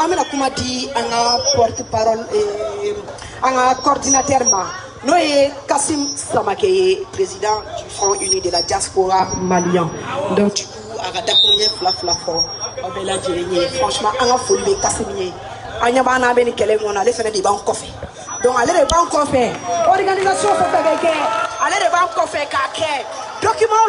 Amena kuma di anga porte-parole anga coordinateur ma no ye Kassim Samake, président du Front Uni de la diaspora malien. Donc du coup aga dakunya fla fort obela jerinye franchement anga folbe Kassim ye anya bana beni kele ngona le fene di ban kofe. Donc aller de ban kofe organisation faut faire aller de ban kofe ka ke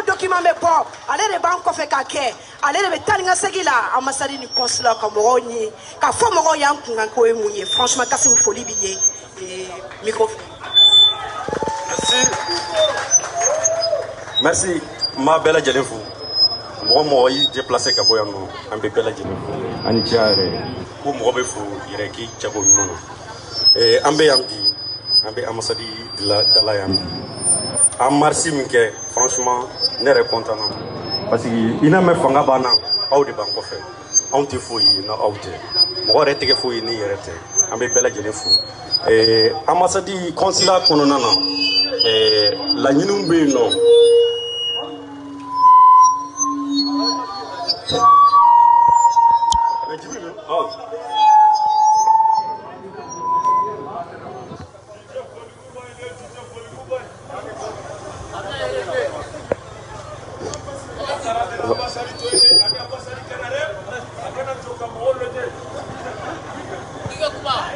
document me pop aller de ban kofe ka ke aller de talinga segila ambassade ni consulat ka moroni ka fo moro yankunga ko emunye franchement Kassim folie billet et microphone. Merci ma belle Djelefou. Moi il déplacé ka boyango ambe belle Djelefou ani tiare ko mo be fou ireki chako mono ambe yamdi ambe ambassade de la yamdi am merci minke franchement ne est content parce que ina me fanga bana aw de banko fe on te foyi na awte mo rete ke foyi ni rete ambe bela jele fou ambassade consulat kono nana la nyinum be no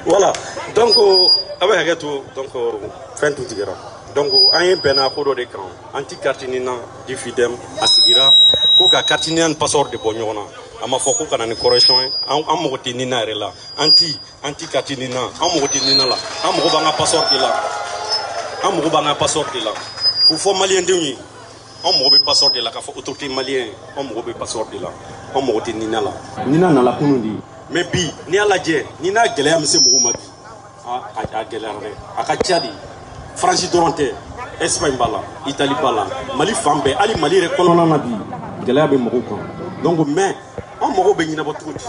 Voilà, donc avec tout donc fin tout tigera. Donc un pena kodo de camp anti cartinina diffidem asigira ko ka cartinian passeur de bonyona ama foko kana ni correction am moti nina rela anti cartinina am moti nina la am ko banga passeur de la am ko banga passeur de la pour faut malien de ni am mo be passeur de la ka fo autorité malien am mo be passeur de la am moti nina na la kunundi mais bi ni ala je ni na gele am se mo ma a gele re aka tiadi France Doronte Espagne bala Italie bala Mali fambe ali Mali rekono na bi gele be mo ko donc mais on mo be nyina botuti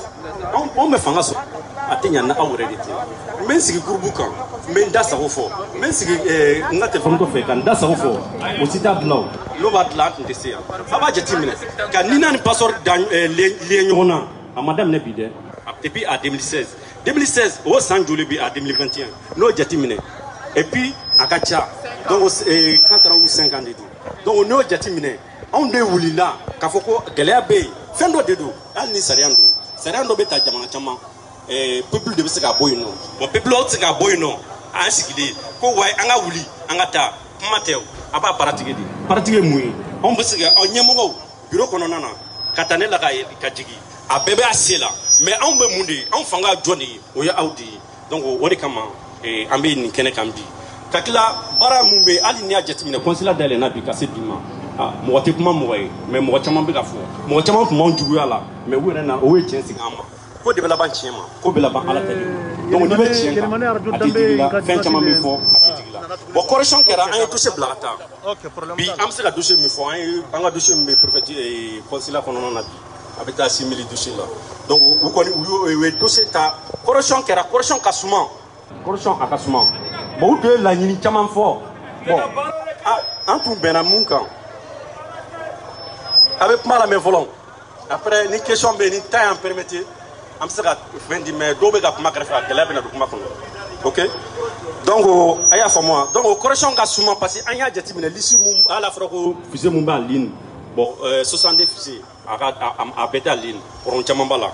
on me fanga so atenya na awredite men sigi groupe kan men da sa fo men sigi ngate fam ko fe kan da sa fo o sita blaw no ba tlat ndese aba je timine kan ni nan passeport dan le nyona a madame ne bide depuis à 2016 au San Julibi à 2021 no jatimine et puis à Kacha donc 4 ou 5 ans donc no jatimine on de wulila ka foko gelea be fendo dedo al ni sariando beta jamana chama peuple de sika boyno bon peuple o sika boyno a sikide ko wai anga wuli anga ta mateo aba pratique mui on be sika on nyemo bureau kono nana katanela ka jigi a bébé asela mais on be mundi on fanga joni o ya audi donc o de kama ambe ni kene kambi kakila bara mumbe ali ni ajetimine consulat dale na bi kase bima mo wote kuma mo way mais mo chama be ka fo mo chama kuma njugu ala mais wo na o we chensi gama ko de bela ban chema ko bela ban ala tali donc ni be chenga atigila fin chama be fo atigila bo correction kera an toucher blata bi am se la toucher mi fo an ga toucher me préfet consulat kono na bi abita simili toucher là donc vous connaissez we toucher ta correction kera correction kasuma correction akasuma bo de la nyini chama fo bon en tout benamunka avec mal à mes volants. Après, une question, mais une taille en permettre, on se fait mais d'où est-ce que je ok? Donc, il y a fait moi. Donc, correction qu'a souvent passé, il y a des gens qui à la fois fusée en ligne. Bon, 70 fusées à péter en ligne pour un chamamba là.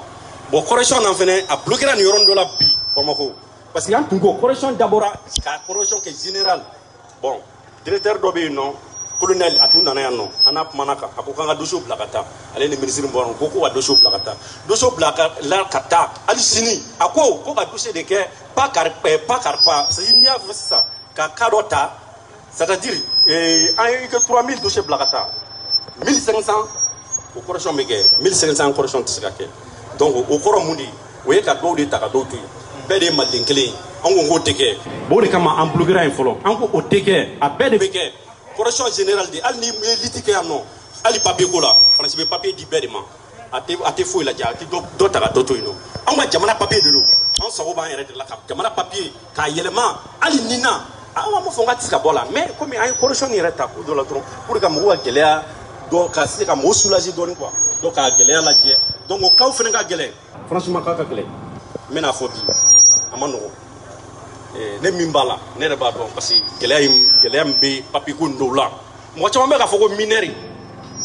Bon, correction en venait à bloquer la neuron de la vie pour moi. Parce qu'il y a une correction d'abord, la correction qui est générale. Bon, directeur d'obé non. Colonel atu nana no ana manaka akokanga doso blakata ale le ministre mbon koko wa doso blaka la kata ali sini ako ko ba dossier de ke pas carpa c'est il y a ça ka kadota c'est-à-dire en que 3000 dossiers blakata 1500 au correction mege 1500 correction tsaka donc au koro mundi we ka do de taka do tu be de malinkele an go teke bo de kama en bloquera infolo an ko o teke a be de beke correction générale de al ni litique non ali papier ko la français papier di bedema ate fo la ja ti do ta do to ino an ma jamana papier de lo an sago ba yere de la cap jamana papier ka yelema ali nina an ma fo ngati ka bola mais comme ay correction ni reta ko do la tron pour ka mo wa gelea do ka se ka mo soulager do ni quoi do ka gelea la je donc o ka fene ka gelea franchement ka gelea mena fo bi amano ne mimbala ne ba don parce que gelea mbe papi ko ndola mo chama me ka foko mineri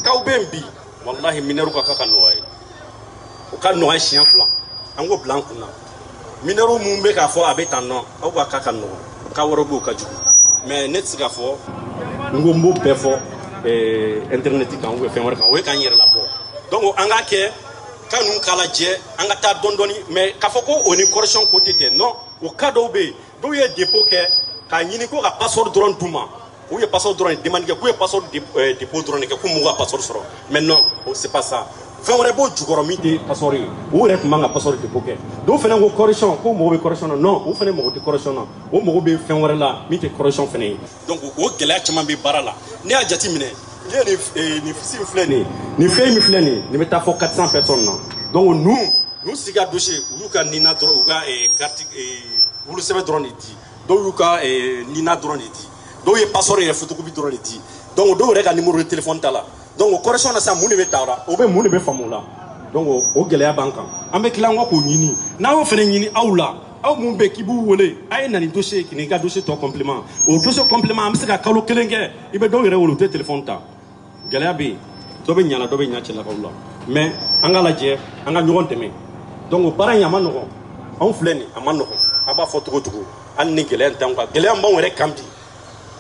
ka ubembi wallahi mineru ka kaka noy o ka noy chien blanc ango blanc kuna mineru mumbe ka fo abetan no o ka kaka no ka worogo ka jugu mais net ka fo ngombo be fo internet kan we fen kan we kan yere la bo donc anga ke kanu kala je anga ta dondoni mais ka foko oni correction côté te non o ka do be do ye dépôt ke ka nyini ko ka passeport drone duma ou ye passeport drone demande ke ko ye passeport dépôt drone ke ko mo ka passeport soro mais non c'est pas ça fait on rebo jugoro mité passeport ou rek manga passeport dépôt ke do fene ko correction ko mo be correction non ou fene mo ko correction non o mo be fen wore la mité correction fene donc o gela chama be barala ni a jati mine ni fisi flene ni fey mi flene ni meta fo 400 personnes non donc nous siga dossier ou ka nina dro ou ga carte vous le savez drone dit donc yuka nina drone dit donc ye passeport et photocopie drone dit donc do reka numéro de téléphone tala donc correction na sa muni be tawra o be muni be famula donc o gele banka ambe kilango ko nyini na o fene nyini awla aw mun be kibu wole ay nani dossier ki ne ga dossier to complément o dossier complément am se ka kalo kelenge ibe do yere wolu téléphone ta gele be do be nyala do be nyache la kawla mais angala je anga nyogon teme donc para nyama no on fleni amano aba fo togo an ni gele ntan kwa gele mba were kambi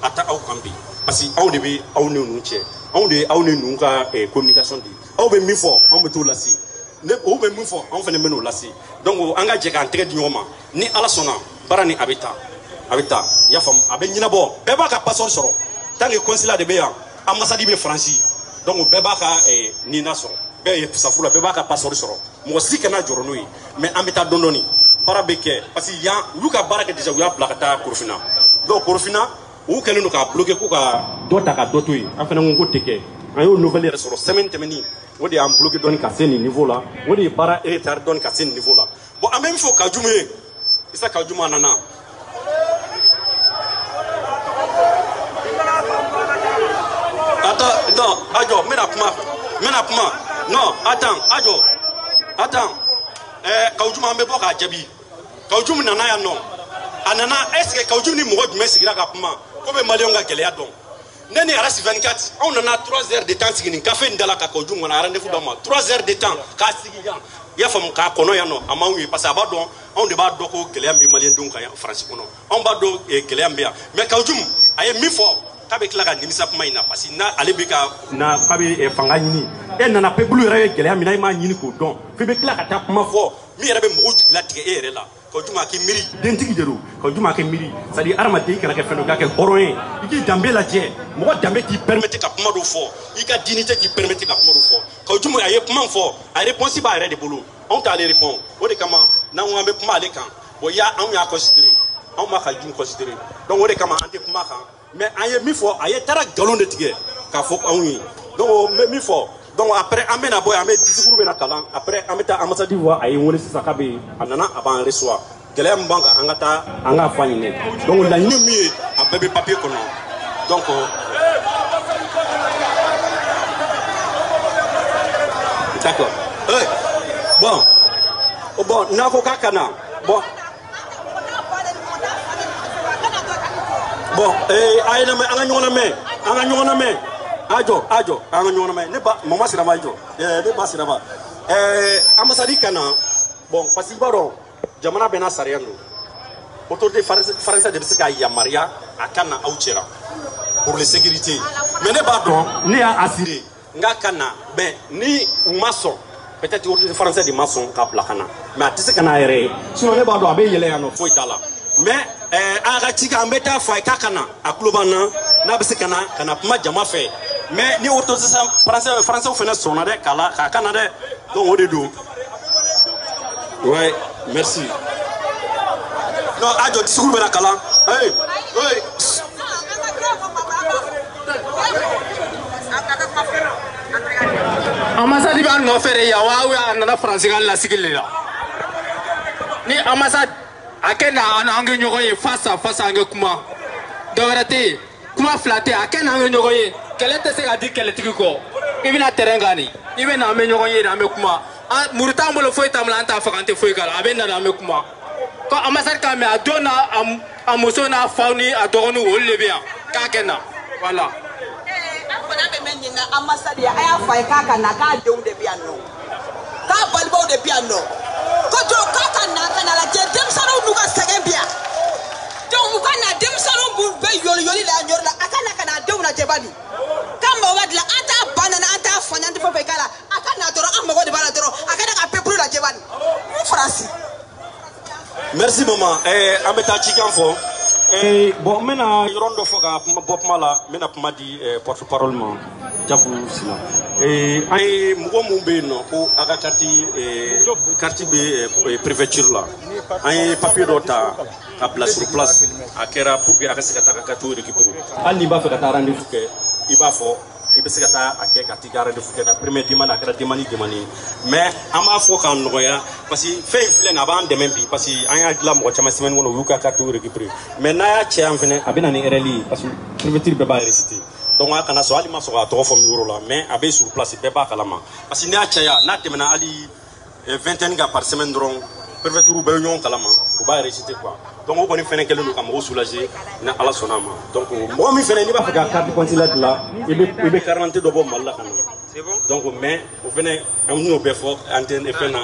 ata aw kambi parce que aw de be aw ne nu che aw ne nu ka communication di aw be mi fo on be to lasi ne o be mi fo on fene meno lasi donc anga je kan tege di nyoma ni ala sona barani abita ya fam abe nyina bo be ba ka passeport soro tangi consulat de be ya ambassade be France donc be ba ka ni na soro be ye safula be ba ka passeport soro mo sikana joro noyi mais ambita dondoni para beke parce que ya luka baraka déjà ya blakata korfina donc korfina ou kelen ka bloquer ko ka dota ka dotoyi afana ngo teke ayo nouvelle resoro semaine temeni wodi am bloquer doni ka seni niveau là wodi para retard doni ka seni niveau là bon en même fois ka jume isa ka juma nana attends non ajo mena kuma non attends kaujuma mbe boka jabi kaujum nana ya no anana est-ce que kaujum ni mogo dume sigira ka kuma ko be malionga gele ya don neni arasi 24 on a 3 heures de temps sigini café ndala ka kaujum na rendez-vous dans 3 heures de temps ka sigiya ya fam ka kono ya no amawi parce que abadon on de ba doko gele ya mbi malien don ka France kono on ba do gele ya mbia mais kaujum aye mi fo kabe klaka nimisa kuma ina parce que na alebeka na kabe fanga nyini nana pe bulu re gele ya mina ma nyini ko don fe be klaka ta kuma fo mi yɛrɛ bɛ mɔgɔw jigila tigɛ e yɛrɛ la ka juma kɛ miiri dentigi de don ka juma kɛ miiri c'est à dire adamaden i kana kɛ fɛn dɔ k'a kɛ hɔrɔn ye i k'i danbe lajɛ mɔgɔ danbe k'i permettre ka kuma dɔw fɔ i ka dignité k'i permettre ka kuma dɔw fɔ ka juma a ye kuma fɔ a réponse b'a yɛrɛ de bolo anw t'ale répond o de kama n'an ko an bɛ kuma ale kan bon anw y'a considéré anw ma ka jum considéré donc o de kama an tɛ kuma kan mais an ye min fɔ a ye taara nkalon de tigɛ k'a fɔ anw ye donc min fɔ donc après on mena boy ame discours bena kalan après on meta ambassade voix ay woni sisa kabe anana aban reçoit gele mbanga angata anga fanyine donc la nyumi a bébé papier kono donc D'accord. Bon. Bon, Nako Kakana. Bon. Bon, aïe, Ajo, ne pas, maman c'est la ne pas c'est là-bas. Ambassadi Kana, bon, parce que Baron, Jamana Bena Sariano, autorité française de Bessika Yamaria, à Kana Auchera, pour les sécurités. Mais ne pas donc, ni à assurer, n'a Kana, ben, ni maçon, peut-être autorité française de maçon, cap la Kana. Mais à Tissekana Ere, si on n'est pas dans Béyéléano, faut y aller. Mais, Aratika Mbeta Fay Kakana, à Klobana, Nabesekana, Kana Puma Jama fait. Mais ni autorité français au fait son arrêt, Canada, donc on est d'où. Ouais, merci. Non, Adjo, tu souviens de la Kala? Hey, hey. Ambassade va nous faire yawa na français la sigile ni ambassade akena anange nyokoye face à face ange kuma dorate kuma flatter akena ange nyokoye quel était ce qu'a dit quel est ko ibina terrain gani ibina ame nyokoye na me kuma murta mbolo foi tamla anta fakante foi kala abena na me kuma ko ambassade ka me adona amosona fauni adoronu olebia kakena voilà. Ambassade aya fay kaka na ka dew de piano ka balbo de piano ko to kaka na kana la dem saro nuka segembia to muka na dem saro bu be yoli la nyor la akana kana dew na jebali kamba wadla ata banana ata fanyande fo be kala akana toro amgo de bala toro akana ka pepru la jebali mu frasi. Merci maman. Ameta Chikanfo. Bon, maintenant, il y a foga Bob Mala, maintenant pour di porte-parole man, Jabu Sila. Et Mougo Mumbeno, ou Agakati, quartier préfecture là. Un papier d'ota à place sur place, à Kera pour que Agasakatu récupérer. Ali va faire un rendez-vous que il va faire. Il peut se faire à Katigara de Fouquet, la première demande à Kratimani demani. Mais à ma foi, quand nous parce que fait influer avant de même, parce qu'il y a un glam ou un semaine où nous avons récupéré. Mais n'a pas venir à Benani Ereli, parce que préfecture ne peut pas réciter. Donc, on a soit l'image sur la trop formule là, mais à sur place, il ne peut pas calama. Parce qu'il n'y a pas de ali 21 gars par semaine drone, préfecture ou béunion calama, ou pas réciter quoi. Donc, on connaît que nous avons soulagé à la sonama. Donc, moi, je vais faire la carte consulaire là, il est 40 de bon mal là. C'est bon? Donc, mais, vous venez, on nous fait fort, antenne et fena,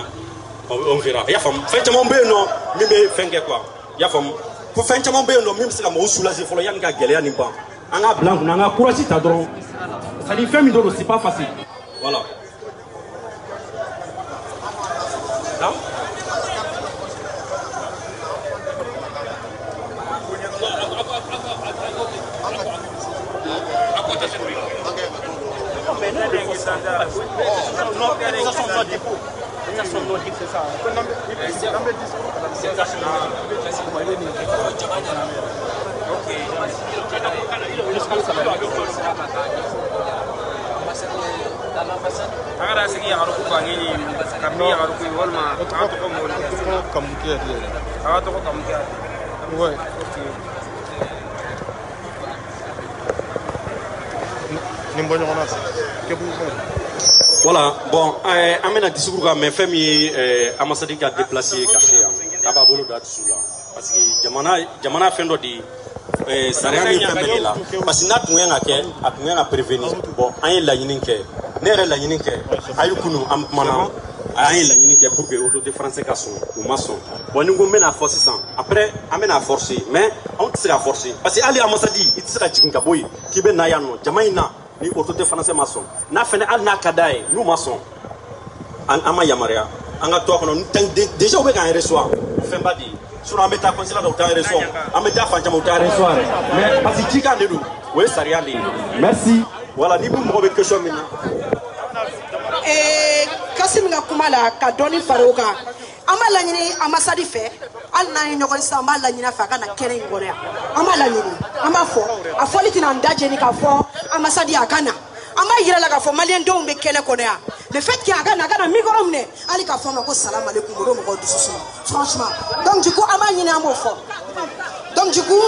on verra. Il y a femme, faites mon bé non, mais faites quoi? Il y a femme, pour faire mon bé non, même si on soulagé, il faut y aller à Galéa ni pas. On a blanc, on a courage, ça drôle. Ça dit, fait, mais c'est pas facile. Voilà. Non? Voilà, bon, amena discours mais fait mi ambassade qui a déplacé caché à Babolo là-dessus là parce que jamana fait di sariya mi fait là parce que n'a tuyen a prévenir bon an la yininke ne re la yininke ayukunu am mana an la yininke pour que autorité français ka son ou maçon bon ni ngombe na forcer ça après amena forcer mais on sera forcer parce que ali ambassade il sera jikinka boy ki be na yano jamaina ni autorité français maçon n'a fait al na kadaye nous maçon ama yamaria anga to kono déjà we kan reçoit fait pas dire sur un méta consulat au temps reçoit un méta fantôme au temps reçoit mais parce que tika ndu we saria li merci voilà ni bu mo be question mina Kasim nga kumala ka doni faroka ama la nyini ambassade fait al na nyoko samba la nyina fa kana kere ngore ama la nyini ama fo afoli tina ndaje ni ka fo ambassade akana ama yira la ka fo malien do mbe kele konya le fait qu'il akana micro mne ali ka fo ko salam alaykoum do mo ko dususu franchement donc du coup ama nyini amo fo donc du coup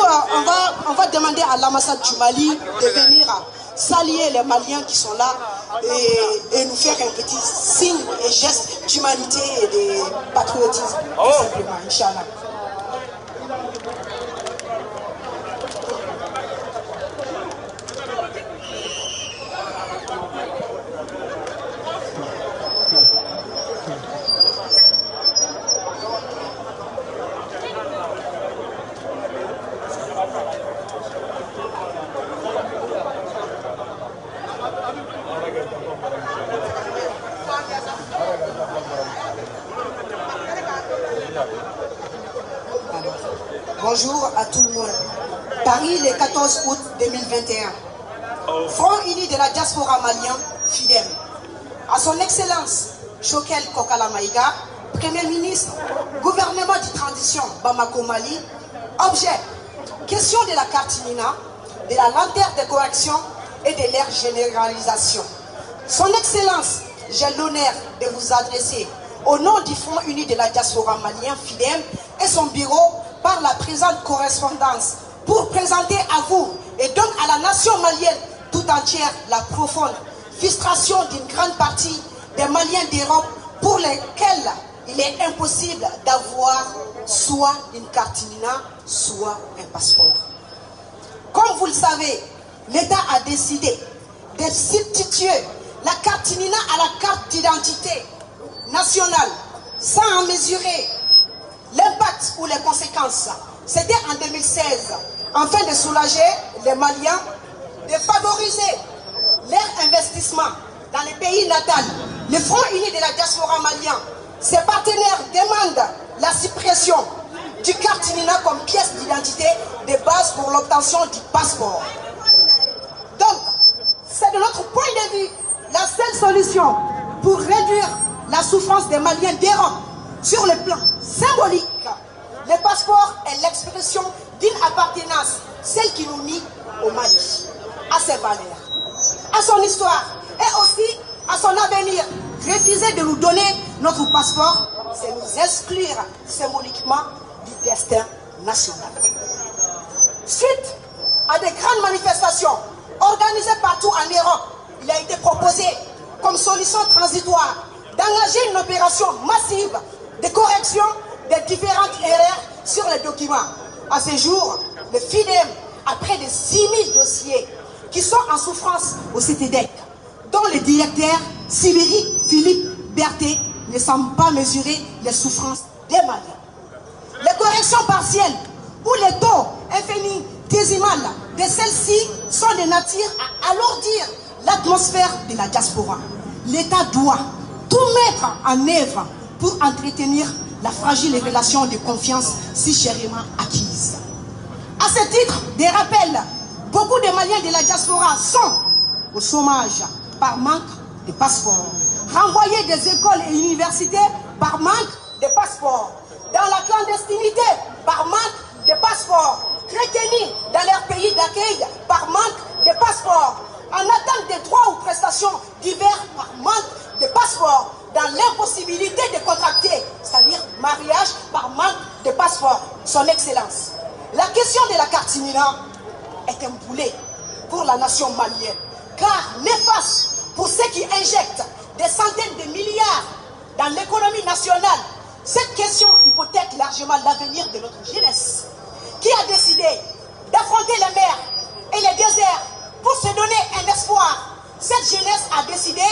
on va demander à l'ambassade du Mali de venir saluer les Maliens qui sont là et nous faire un petit signe et geste d'humanité et de patriotisme, tout simplement, Inch'Allah. Bonjour à tout le monde. Paris, le 14 août 2021. Front uni de la diaspora malien, FIDEM. À son Excellence, Choquel Kokala Maïga, Premier ministre, gouvernement de transition Bamako Mali, objet, question de la carte Nina, de la lenteur de correction et de leur généralisation. Son Excellence, j'ai l'honneur de vous adresser au nom du Front uni de la diaspora malien, FIDEM, et son bureau, par la présente correspondance pour présenter à vous et donc à la nation malienne tout entière la profonde frustration d'une grande partie des Maliens d'Europe pour lesquels il est impossible d'avoir soit une carte Nina, soit un passeport. Comme vous le savez, l'État a décidé de substituer la carte Nina à la carte d'identité nationale sans en mesurer l'impact ou les conséquences. C'était en 2016, afin de soulager les Maliens, de favoriser leur investissement dans les pays natals. Le Front uni de la diaspora malien, ses partenaires demandent la suppression du carte Nina comme pièce d'identité de base pour l'obtention du passeport. Donc, c'est de notre point de vue la seule solution pour réduire la souffrance des Maliens d'Europe. Sur le plan symbolique, le passeport est l'expression d'une appartenance, celle qui nous lie au Mali, à ses valeurs, à son histoire et aussi à son avenir. Refuser de nous donner notre passeport, c'est nous exclure symboliquement du destin national. Suite à des grandes manifestations organisées partout en Europe, il a été proposé comme solution transitoire d'engager une opération massive de correction des différentes erreurs sur les documents. À ce jour, le FIDEM a près de 6000 dossiers qui sont en souffrance au CTDEC, dont le directeur Sibiri Philippe Berthet ne semble pas mesurer les souffrances des Maliens. Les corrections partielles ou les taux infinitésimales de celles-ci sont de nature à alourdir l'atmosphère de la diaspora. L'État doit tout mettre en œuvre pour entretenir la fragile relation de confiance si chèrement acquise. À ce titre, des rappels, beaucoup de Maliens de la diaspora sont au chômage par manque de passeports, renvoyés des écoles et universités par manque de passeports, dans la clandestinité par manque de passeports, retenus dans leur pays d'accueil par manque de passeports, en attente des droits ou prestations divers par manque de passeports, dans l'impossibilité de contracter, c'est-à-dire mariage par manque de passeport. Son Excellence, la question de la carte Nina est un boulet pour la nation malienne, car néfaste pour ceux qui injectent des centaines de milliards dans l'économie nationale. Cette question hypothèque largement l'avenir de notre jeunesse, qui a décidé d'affronter les mers et les déserts pour se donner un espoir. Cette jeunesse a décidé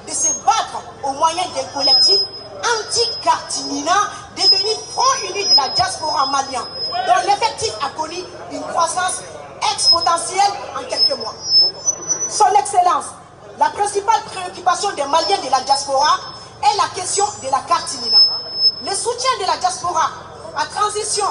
de se battre au moyen d'un collectif anti-carte Nina devenu Front uni de la diaspora malien, dont l'effectif a connu une croissance exponentielle en quelques mois. Son Excellence, la principale préoccupation des Maliens de la diaspora est la question de la carte Nina. Le soutien de la diaspora à transition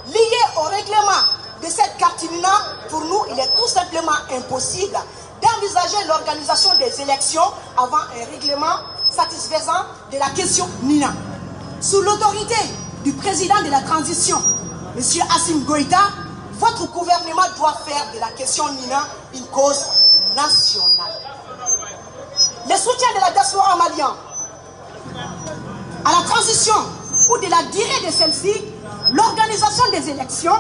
lié au règlement de cette carte Nina, pour nous, il est tout simplement impossible d'envisager l'organisation des élections avant un règlement satisfaisant de la question Nina. Sous l'autorité du président de la transition, M. Assimi Goïta, votre gouvernement doit faire de la question Nina une cause nationale. Le soutien de la diaspora malienne à la transition ou de la durée de celle-ci, l'organisation des élections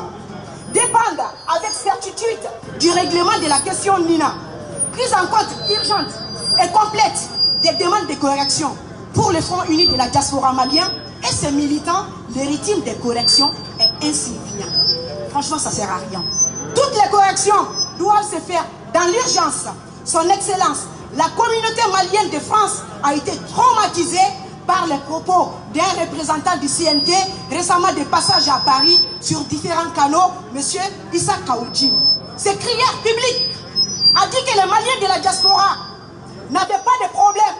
dépendent avec certitude du règlement de la question Nina, prise en compte urgente et complète des demandes de correction pour le Front uni de la diaspora malien et ses militants, le rythme des corrections est insignifiant. Franchement, ça ne sert à rien. Toutes les corrections doivent se faire dans l'urgence. Son Excellence, la communauté malienne de France a été traumatisée par les propos d'un représentant du CNT récemment de passage à Paris sur différents canaux, M. Issa Kaoudjim. Ce crieur public a dit que les Maliens de la diaspora n'avaient pas de problème,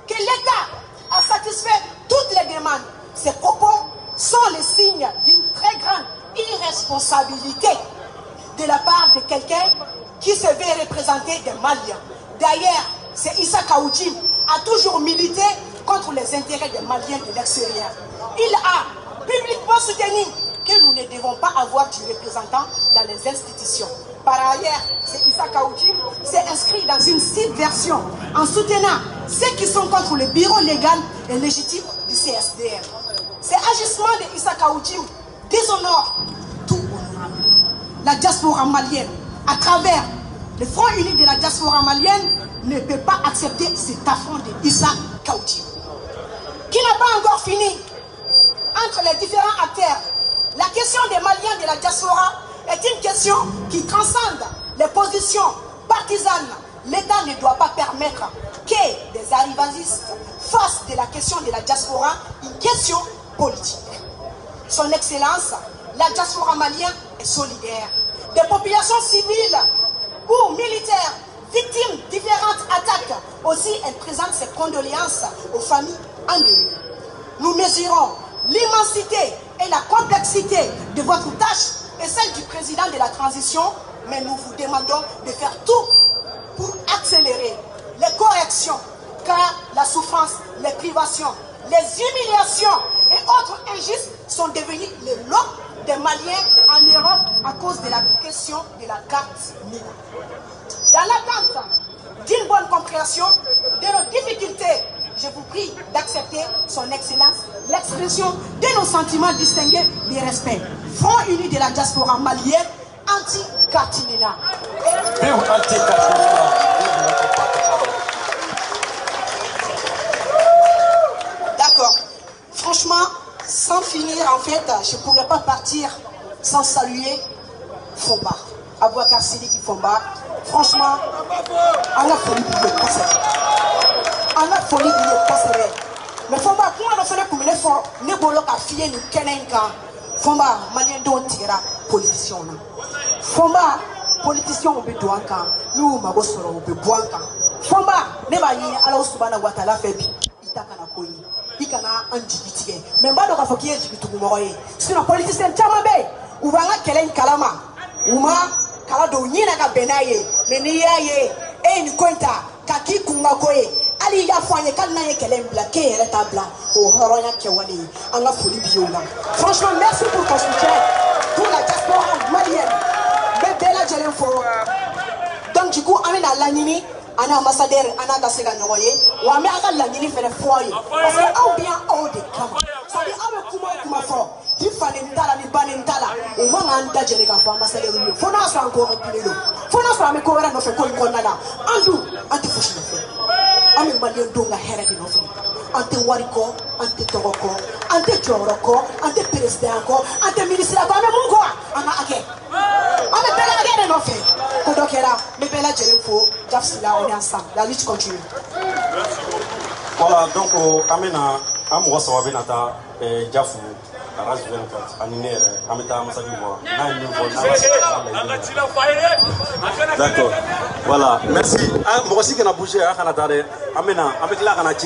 que l'État a satisfait toutes les demandes. Ces propos sont les signes d'une très grande irresponsabilité de la part de quelqu'un qui se veut représenter des Maliens. D'ailleurs, c'est Issa Kaoudjim a toujours milité contre les intérêts des Maliens de l'extérieur. Il a publiquement soutenu que nous ne devons pas avoir de représentants dans les institutions. Par ailleurs, c'est Issa Kaoudjim s'est inscrit dans une subversion en soutenant ceux qui sont contre le bureau légal et légitime du CSDR. Ces agissements de Issa Kaoudjim déshonorent tout honorable. La diaspora malienne, à travers le Front uni de la diaspora malienne, ne peut pas accepter cet affront de Issa Kaoudjim, qui n'a pas encore fini. Entre les différents acteurs, la question des Maliens de la diaspora est une question qui transcende les positions partisanes. L'État ne doit pas permettre que des arrivalistes fassent de la question de la diaspora une question politique. Son Excellence, la diaspora malienne est solidaire. Des populations civiles ou militaires victimes de différentes attaques, aussi elle présente ses condoléances aux familles endeuillées. Nous mesurons l'immensité et la complexité de votre tâche et celle du président de la transition, mais nous vous demandons de faire tout pour accélérer les corrections, car la souffrance, les privations, les humiliations et autres injustes sont devenus les lots des Maliens en Europe à cause de la question de la carte mine. Dans l'attente d'une bonne compréhension de nos difficultés, je vous prie d'accepter son Excellence l'expression de nos sentiments distingués de respect. Front uni de la diaspora malienne, anti-Cartinina. D'accord. Franchement, sans finir, en fait, je ne pourrais pas partir sans saluer Fomba. Abouakar Sidiki Fomba. Franchement, on a folie de le on a folie de le mais Fomba, comment on a fait comme il faut, ne bolo ka fier nous kenenka. Fomba, malien don tira politicien. Fomba, politicien on peut douanka. Nous, ma bosse on peut boanka. Fomba, ne va y alors subhanahu wa ta'ala fait bi. Itaka na koyi. Ikana anjibitiye. Mais mbado ka fokiye jibitu kumoroye. Sinon politicien chamabe. Ubanga kelen kalama. Uma kala do nyina ka benaye. Meniya ye. Ni kwenta kaki kunga koye. Ali ya fanye kan na ye kelen bla ke yere tabla. O horonya kewani. Anga foli biyola. Franchement, merci pour ton soutien pour la diaspora malienne. Bela jelen fo. Donc du coup, amena lanini. Ana ambassadeur ana kasega noye wa me aka langini fere foye parce que au bien au de kama ça dit ame kuma fo di fane ntala ni bane ntala o manga anta jere ka fa ambassadeur yo fo na so encore plus lo fo na so ame ko wera no fe ko nada andu anti fushi no fe ame malien donga herede no fe ante wariko ante togoko ante joroko ante president ko ante ministre ko ame mungo ana ake ame bela ake no fe ko dokera me bela jere fo Jafsila, on est ensemble. La lutte continue. Voilà, donc, Amena, Amoua Sawabenata, Jafou, Arras 24, Aniner, Ameta Massabiwa, d'accord. Voilà, merci. Moi aussi, qu'on a bougé à Canada. Amena, avec la Canada,